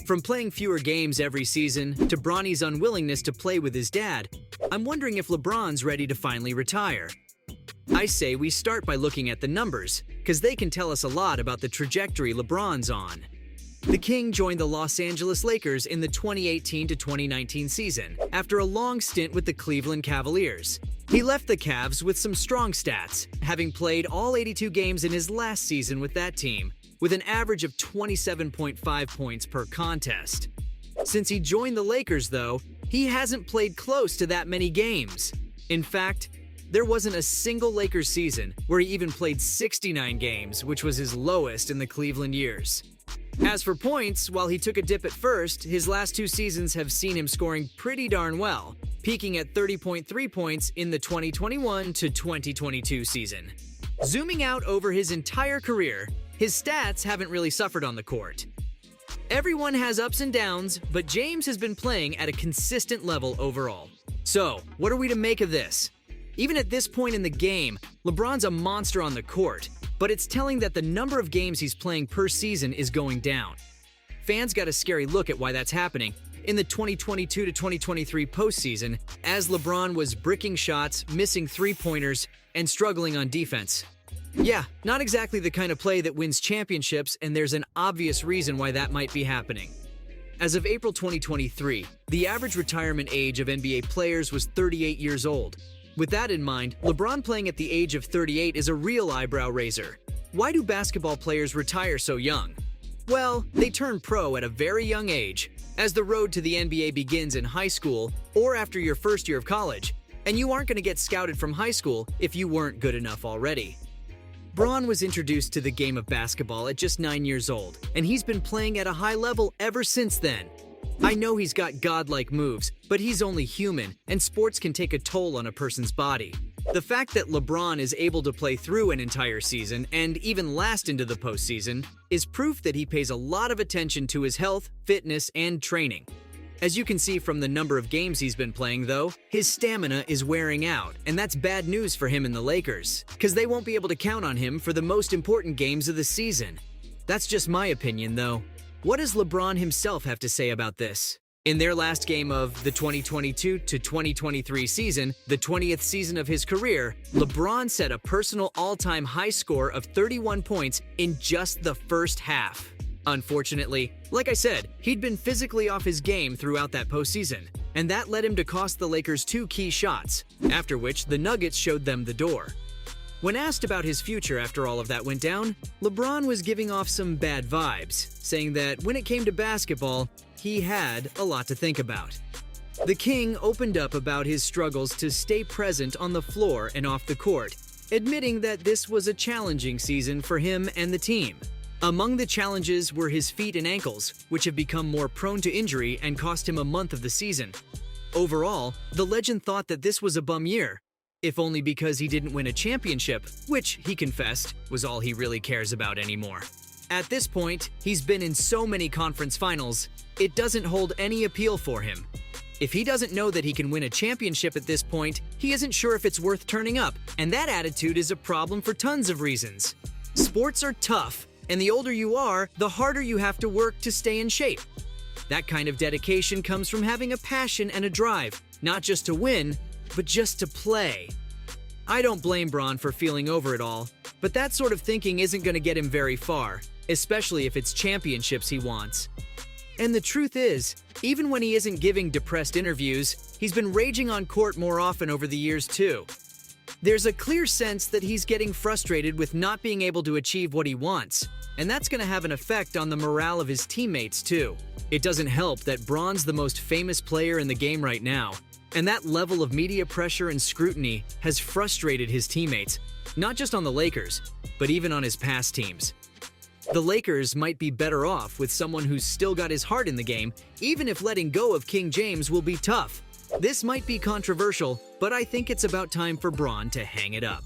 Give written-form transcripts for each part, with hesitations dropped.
From playing fewer games every season to Bronny's unwillingness to play with his dad, I'm wondering if LeBron's ready to finally retire. I say we start by looking at the numbers, because they can tell us a lot about the trajectory LeBron's on. The King joined the Los Angeles Lakers in the 2018 to 2019 season after a long stint with the Cleveland Cavaliers. He left the Cavs with some strong stats, having played all 82 games in his last season with that team, with an average of 27.5 points per contest. Since he joined the Lakers, though, he hasn't played close to that many games. In fact, there wasn't a single Lakers season where he even played 69 games, which was his lowest in the Cleveland years. As for points, while he took a dip at first, his last two seasons have seen him scoring pretty darn well, peaking at 30.3 points in the 2021 to 2022 season. Zooming out over his entire career, his stats haven't really suffered on the court. Everyone has ups and downs, but James has been playing at a consistent level overall. So, what are we to make of this? Even at this point in the game, LeBron's a monster on the court, but it's telling that the number of games he's playing per season is going down. Fans got a scary look at why that's happening in the 2022 to 2023 postseason, as LeBron was bricking shots, missing three-pointers, and struggling on defense. Yeah, not exactly the kind of play that wins championships, and there's an obvious reason why that might be happening. As of April 2023, the average retirement age of NBA players was 38 years old. With that in mind, LeBron playing at the age of 38 is a real eyebrow raiser. Why do basketball players retire so young? Well, they turn pro at a very young age, as the road to the NBA begins in high school or after your first year of college, and you aren't going to get scouted from high school if you weren't good enough already. Bron was introduced to the game of basketball at just 9 years old, and he's been playing at a high level ever since then. I know he's got godlike moves, but he's only human, and sports can take a toll on a person's body. The fact that LeBron is able to play through an entire season and even last into the postseason is proof that he pays a lot of attention to his health, fitness, and training. As you can see from the number of games he's been playing, though, his stamina is wearing out, and that's bad news for him and the Lakers, because they won't be able to count on him for the most important games of the season. That's just my opinion, though. What does LeBron himself have to say about this? In their last game of the 2022 to 2023 season, the 20th season of his career, LeBron set a personal all-time high score of 31 points in just the first half. Unfortunately, like I said, he'd been physically off his game throughout that postseason, and that led him to cost the Lakers 2 key shots, after which the Nuggets showed them the door. When asked about his future after all of that went down, LeBron was giving off some bad vibes, saying that when it came to basketball, he had a lot to think about. The King opened up about his struggles to stay present on the floor and off the court, admitting that this was a challenging season for him and the team. Among the challenges were his feet and ankles, which have become more prone to injury and cost him a month of the season. Overall, the legend thought that this was a bum year, if only because he didn't win a championship, which, he confessed, was all he really cares about anymore. At this point, he's been in so many conference finals, it doesn't hold any appeal for him. If he doesn't know that he can win a championship at this point, he isn't sure if it's worth turning up, and that attitude is a problem for tons of reasons. Sports are tough, and the older you are, the harder you have to work to stay in shape. That kind of dedication comes from having a passion and a drive, not just to win, but just to play. I don't blame Bron for feeling over it all, but that sort of thinking isn't going to get him very far, especially if it's championships he wants. And the truth is, even when he isn't giving depressed interviews, he's been raging on court more often over the years too. There's a clear sense that he's getting frustrated with not being able to achieve what he wants, and that's going to have an effect on the morale of his teammates too. It doesn't help that Bron's the most famous player in the game right now, and that level of media pressure and scrutiny has frustrated his teammates, not just on the Lakers, but even on his past teams. The Lakers might be better off with someone who's still got his heart in the game, even if letting go of King James will be tough. This might be controversial, but I think it's about time for Bron to hang it up.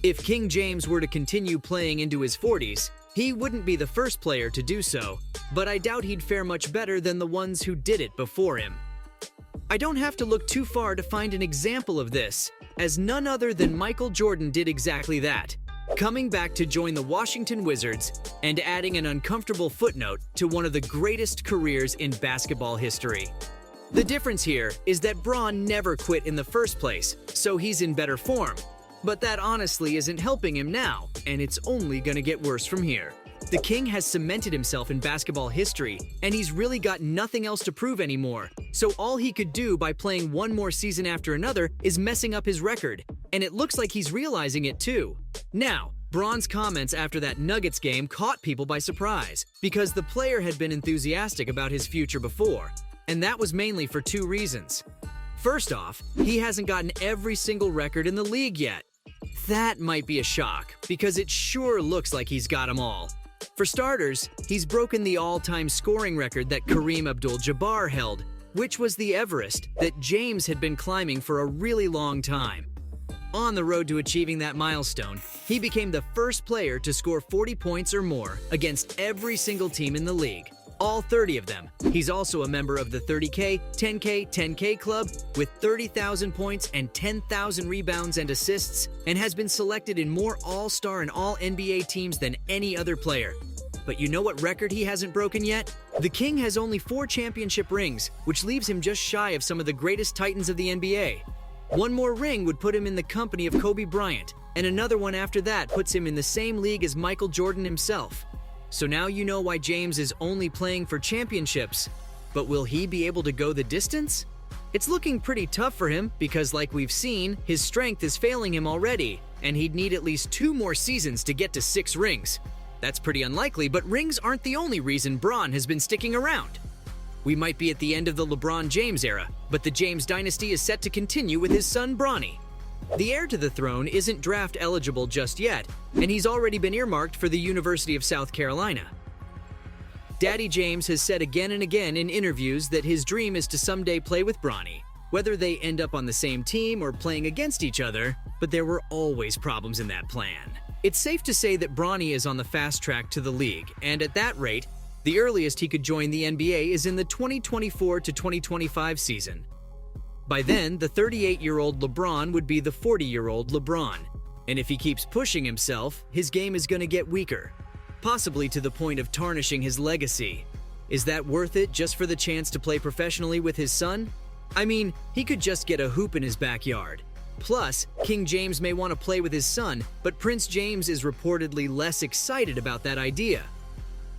If King James were to continue playing into his 40s, he wouldn't be the first player to do so, but I doubt he'd fare much better than the ones who did it before him. I don't have to look too far to find an example of this, as none other than Michael Jordan did exactly that. coming back to join the Washington Wizards and adding an uncomfortable footnote to one of the greatest careers in basketball history. The difference here is that Bron never quit in the first place, so he's in better form. But that honestly isn't helping him now, and it's only gonna get worse from here. The King has cemented himself in basketball history, and he's really got nothing else to prove anymore. So all he could do by playing one more season after another is messing up his record, and it looks like he's realizing it too. Now, Bron's comments after that Nuggets game caught people by surprise, because the player had been enthusiastic about his future before, and that was mainly for two reasons. First off, he hasn't gotten every single record in the league yet. That might be a shock, because it sure looks like he's got them all. For starters, he's broken the all-time scoring record that Kareem Abdul-Jabbar held, which was the Everest that James had been climbing for a really long time. On the road to achieving that milestone, he became the first player to score 40 points or more against every single team in the league, all 30 of them. He's also a member of the 30K, 10K, 10K club with 30,000 points and 10,000 rebounds and assists, and has been selected in more All-Star and All-NBA teams than any other player. But you know what record he hasn't broken yet? The King has only 4 championship rings, which leaves him just shy of some of the greatest titans of the NBA. One more ring would put him in the company of Kobe Bryant, and another one after that puts him in the same league as Michael Jordan himself. So now you know why James is only playing for championships. But will he be able to go the distance? It's looking pretty tough for him because, like we've seen, his strength is failing him already, and he'd need at least 2 more seasons to get to 6 rings. That's pretty unlikely, but rings aren't the only reason Bron has been sticking around. We might be at the end of the LeBron James era, but the James dynasty is set to continue with his son Bronny. The heir to the throne isn't draft eligible just yet, and he's already been earmarked for the University of South Carolina. Daddy James has said again and again in interviews that his dream is to someday play with Bronny, whether they end up on the same team or playing against each other, but there were always problems in that plan. It's safe to say that Bronny is on the fast track to the league, and at that rate, the earliest he could join the NBA is in the 2024 to 2025 season. By then, the 38-year-old LeBron would be the 40-year-old LeBron. And if he keeps pushing himself, his game is going to get weaker, possibly to the point of tarnishing his legacy. Is that worth it just for the chance to play professionally with his son? I mean, he could just get a hoop in his backyard. Plus, King James may want to play with his son, but Prince James is reportedly less excited about that idea.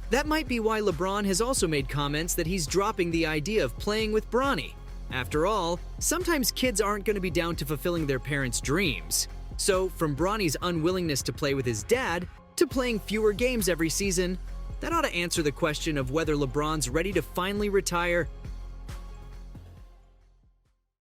That might be why LeBron has also made comments that he's dropping the idea of playing with Bronny. After all, sometimes kids aren't going to be down to fulfilling their parents' dreams. So, from Bronny's unwillingness to play with his dad to playing fewer games every season, that ought to answer the question of whether LeBron's ready to finally retire